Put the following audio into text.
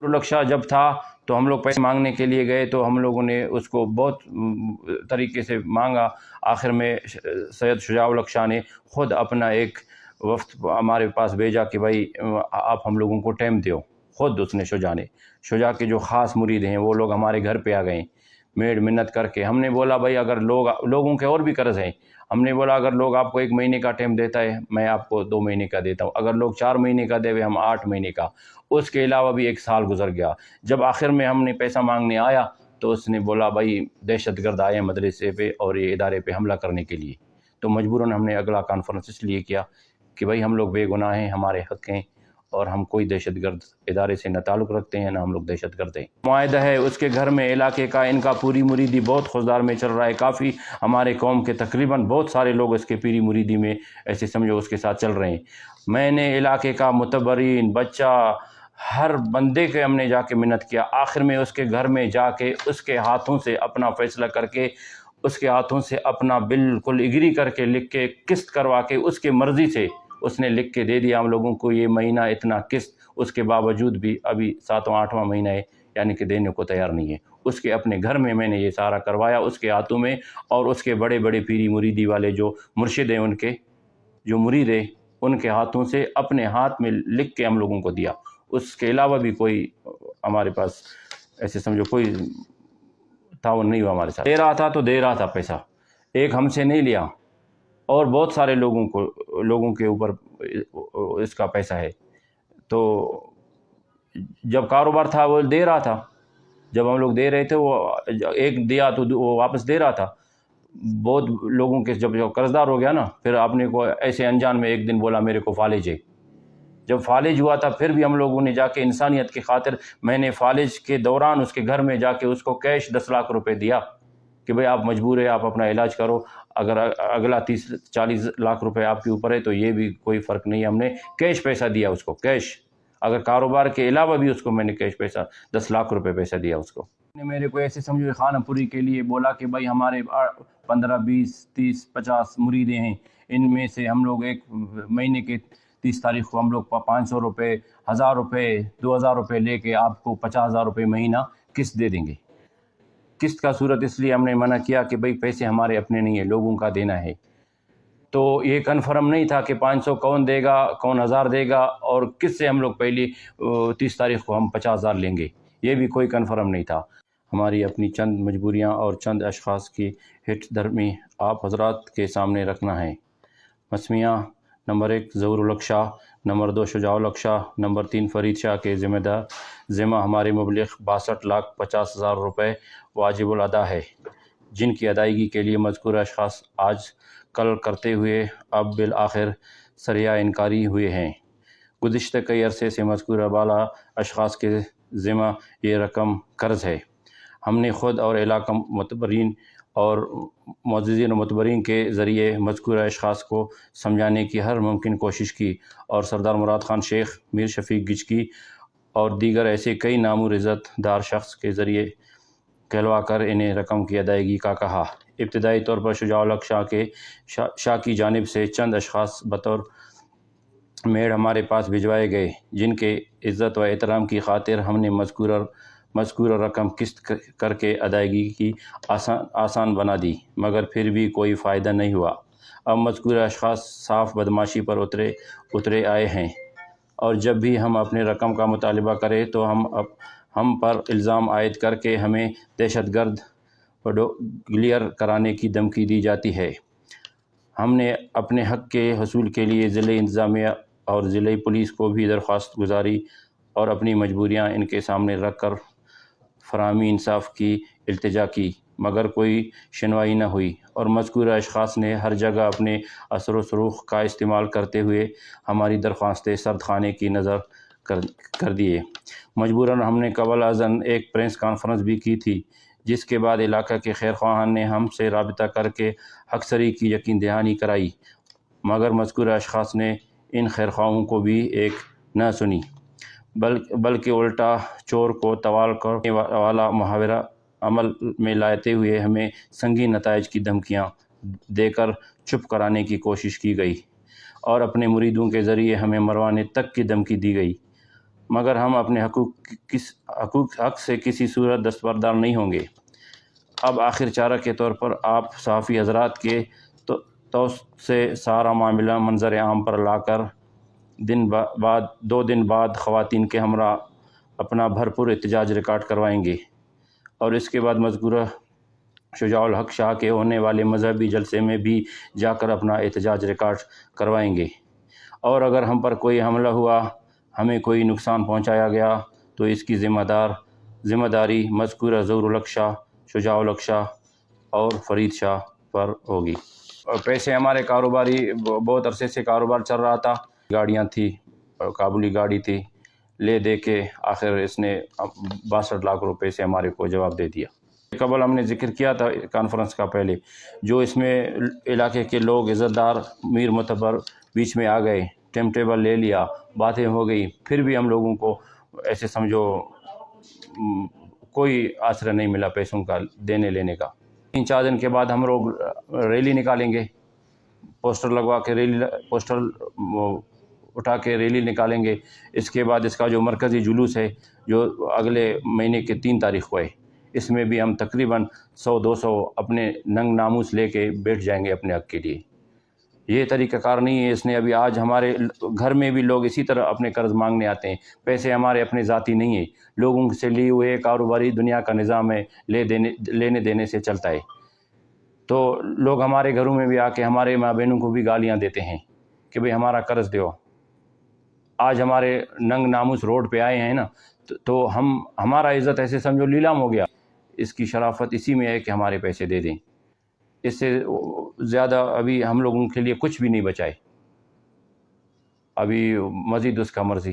लक्षा जब था तो हम लोग पैसे मांगने के लिए गए तो हम लोगों ने उसको बहुत तरीके से मांगा। आखिर में सैयद शुजाउल हक शाह ने ख़ुद अपना एक वफ्द हमारे पास भेजा कि भाई आप हम लोगों को टाइम दो। ख़ुद उसने शुजा के जो ख़ास मुरीद हैं वो लोग हमारे घर पे आ गए मेड मिन्नत करके। हमने बोला भाई अगर लोगों के और भी कर्ज़ हैं, हमने बोला अगर लोग आपको 1 महीने का टाइम देता है मैं आपको 2 महीने का देता हूँ, अगर लोग 4 महीने का देवे हम 8 महीने का। उसके अलावा भी 1 साल गुजर गया। जब आखिर में हमने पैसा मांगने आया तो उसने बोला भाई दहशतगर्द आए मदरसे पे और ये इदारे पे हमला करने के लिए। तो मजबूरन हमने अगला कॉन्फ्रेंस इसलिए किया कि भाई हम लोग बेगुनाह हैं, हमारे हक़ हैं और हम कोई दहशतगर्द इदारे से न ताल्लुक़ रखते हैं ना हम लोग दहशतगर्द हैं। मुआहदा है उसके घर में इलाके का इनका पूरी मुरीदी बहुत खुशदार में चल रहा है। काफ़ी हमारे कौम के तकरीबन बहुत सारे लोग उसके पीरी मुरीदी में ऐसे समझो उसके साथ चल रहे हैं। मैंने इलाके का मुतबरीन बच्चा हर बंदे के हमने जाके मिन्नत किया। आखिर में उसके घर में जाके उसके हाथों से अपना फ़ैसला करके उसके हाथों से अपना बिल्कुल एग्री करके लिख के किस्त करवा के उसके मर्ज़ी से उसने लिख के दे दिया हम लोगों को ये महीना इतना किस्त। उसके बावजूद भी अभी 7वां 8वां महीना है यानी कि देने को तैयार नहीं है। उसके अपने घर में मैंने ये सारा करवाया उसके हाथों में और उसके बड़े बड़े पीरी मुरीदी वाले जो मुर्शिद हैं उनके जो मुरीद हैं उनके हाथों से अपने हाथ में लिख के हम लोगों को दिया। उसके अलावा भी कोई हमारे पास ऐसे समझो कोई ताउन नहीं हुआ हमारे साथ। दे रहा था तो दे रहा था पैसा, एक हमसे नहीं लिया और बहुत सारे लोगों के ऊपर इसका पैसा है। तो जब कारोबार था वो दे रहा था, जब हम लोग दे रहे थे वो एक दिया तो वो वापस दे रहा था। बहुत लोगों के जब कर्जदार हो गया ना फिर आपने को ऐसे अनजान में एक दिन बोला मेरे को फालिज है। जब फालिज हुआ था फिर भी हम लोगों ने जाके इंसानियत की खातिर मैंने फालिज के दौरान उसके घर में जाके उसको कैश 10 लाख रुपए दिया कि भाई आप मजबूर है आप अपना इलाज करो, अगर अगला 30-40 लाख रुपए आपके ऊपर है तो ये भी कोई फ़र्क नहीं है। हमने कैश पैसा दिया उसको, कैश, अगर कारोबार के अलावा भी उसको मैंने कैश पैसा 10 लाख रुपए पैसा दिया उसको। मेरे को ऐसे समझो खानापुरी के लिए बोला कि भाई हमारे 15, 20, 30, 50 मुरीदे हैं, इनमें से हम लोग एक महीने के 30 तारीख को हम लोग 500 रुपये, 1000 रुपये, 2000 रुपये लेके आपको 50,000 रुपये महीना किस्त दे देंगे। किस्त का सूरत इसलिए हमने मना किया कि भाई पैसे हमारे अपने नहीं है, लोगों का देना है। तो ये कन्फर्म नहीं था कि 500 कौन देगा, कौन 1000 देगा और किससे हम लोग पहली 30 तारीख को हम 50,000 लेंगे, ये भी कोई कन्फर्म नहीं था। हमारी अपनी चंद मजबूरियाँ और चंद अशख़ास की हिट धर्मी आप हजरात के सामने रखना है। मसमियाँ नंबर 1 ज़हूरुल हक शाह, नंबर 2 शुजाउल हक शाह, नंबर 3 फरीद शाह के ज़िम्मा हमारे मुबलिग़ 62,50,000 रुपये वाजिबुल अदा है, जिनकी अदायगी के लिए मज़कूर अशख़ास आज कल करते हुए अब बिल आखिर सरिया इनकारी हुए हैं। गुज़िश्ता कई अरसे से मज़कूर बाला अशख़ास के ज़िम्मा ये रकम कर्ज़ है। हमने ख़ुद और इलाका मुतबरीन और मुअज़्ज़िज़ीन मुतबरीन के ज़रिए मज़कूर अशख़ास को समझाने की हर मुमकिन कोशिश की और सरदार मुराद ख़ान शेख, मीर शफ़ीक गिचकी और दीगर ऐसे कई नामुर इज़्ज़तदार शख्स के ज़रिए कहलवा कर इन्हें रकम की अदायगी का कहा। इब्तदाई तौर पर शुजाउल हक शाह की जानिब से चंद अशख़ास बतौर मेड हमारे पास भिजवाए गए, जिनके इज़्ज़त व एहतराम की खातिर हमने मज़कूर रकम किस्त करके अदायगी की आसान बना दी, मगर फिर भी कोई फ़ायदा नहीं हुआ। अब मज़कूर अशख़ास साफ़ बदमाशी पर उतरे आए हैं और जब भी हम अपने रकम का मुतालिबा करें तो हम पर इल्ज़ाम आयद करके हमें दहशतगर्द क्लियर कराने की धमकी दी जाती है। हमने अपने हक़ के हसूल के लिए ज़िले इंतज़ामिया और ज़िले पुलिस को भी दरख्वास्त गुजारी और अपनी मजबूरियाँ इनके सामने रख कर फ़राहमी इंसाफ की इल्तिजा की, मगर कोई सुनवाई न हुई और मज़कूर अशख़ास ने हर जगह अपने असर व सुरूख का इस्तेमाल करते हुए हमारी दरख्वास्तें सर्द खाने की नज़र कर दिए। मजबूरन हमने कबल अज़न एक प्रेस कॉन्फ्रेंस भी की थी, जिसके बाद इलाका के खैर ख्वाहान ने हमसे राबिता करके हक़सरी की यकीन दहानी कराई, मगर मज़कूर अशख़ास ने इन खैर ख्वाहों को भी एक न सुनी, बल्कि उल्टा चोर को तवाल करने वाला मुहावरा अमल में लाते हुए हमें संगीन नताइज की धमकियाँ देकर चुप कराने की कोशिश की गई और अपने मुरीदों के ज़रिए हमें मरवाने तक की धमकी दी गई। مگر ہم اپنے حق سے کسی صورت دستبردار نہیں ہوں گے۔ اب آخر چارہ کے طور پر آپ صحافی حضرات کے توسط سے سارا معاملہ منظر عام پر لا کر 2 دن بعد خواتین کے ہمراہ اپنا بھرپور احتجاج ریکارڈ کروائیں گے، اور اس کے بعد مذکورہ شجاع الحق شاہ کے ہونے والے مذہبی جلسے میں بھی جا کر اپنا احتجاج ریکارڈ کروائیں گے۔ اور اگر ہم پر کوئی حملہ ہوا، ہمیں کوئی نقصان پہنچایا گیا، تو اس کی ذمہ داری مذکورہ ظہور الحق شاہ، شجاع الحق شاہ اور فرید شاہ پر ہوگی۔ اور پیسے ہمارے کاروباری بہت عرصے سے کاروبار چل رہا تھا، گاڑیاں تھی، کابلی گاڑی تھی، لے دے کے آخر اس نے 62 لاکھ روپے سے ہمارے کو جواب دے دیا۔ قبل ہم نے ذکر کیا تھا کانفرنس کا پہلے، جو اس میں علاقے کے لوگ عزت دار میر معتبر بیچ میں آ گئے، ٹائم ٹیبل لے لیا، باتیں ہو گئی، پھر بھی ہم لوگوں کو ایسے سمجھو کوئی آسرا نہیں ملا پیسوں کا دینے لینے کا۔ 3-4 دن کے بعد ہم لوگ ریلی نکالیں گے، پوسٹر لگوا کے پوسٹر اٹھا کے ریلی نکالیں گے۔ اس کے بعد اس کا جو مرکزی جلوس ہے جو اگلے مہینے کے 3 تاریخ کو ہے، اس میں بھی ہم تقریباً 100-200 اپنے ننگ ناموس لے کے بیٹھ جائیں گے اپنے حق کے لیے۔ یہ طریقہ کار نہیں ہے، اس نے ابھی آج ہمارے گھر میں بھی لوگ اسی طرح اپنے قرض مانگنے آتے ہیں۔ پیسے ہمارے اپنے ذاتی نہیں ہیں، لوگوں سے لیے ہوئے کاروباری دنیا کا نظام ہے، لینے دینے سے چلتا ہے۔ تو لوگ ہمارے گھروں میں بھی آ کے ہمارے ماں بہنوں کو بھی گالیاں دیتے ہیں کہ بھئی ہمارا قرض دیو۔ آج ہمارے ننگ ناموس روڈ پہ آئے ہیں نا، تو ہمارا عزت ایسے سمجھو لیلام ہو گیا۔ اس کی شرافت اسی میں ہے کہ ہمارے پیسے دے دیں، اس سے زیادہ ابھی ہم لوگوں کے لیے کچھ بھی نہیں بچائے، ابھی مزید اس کا مرضی۔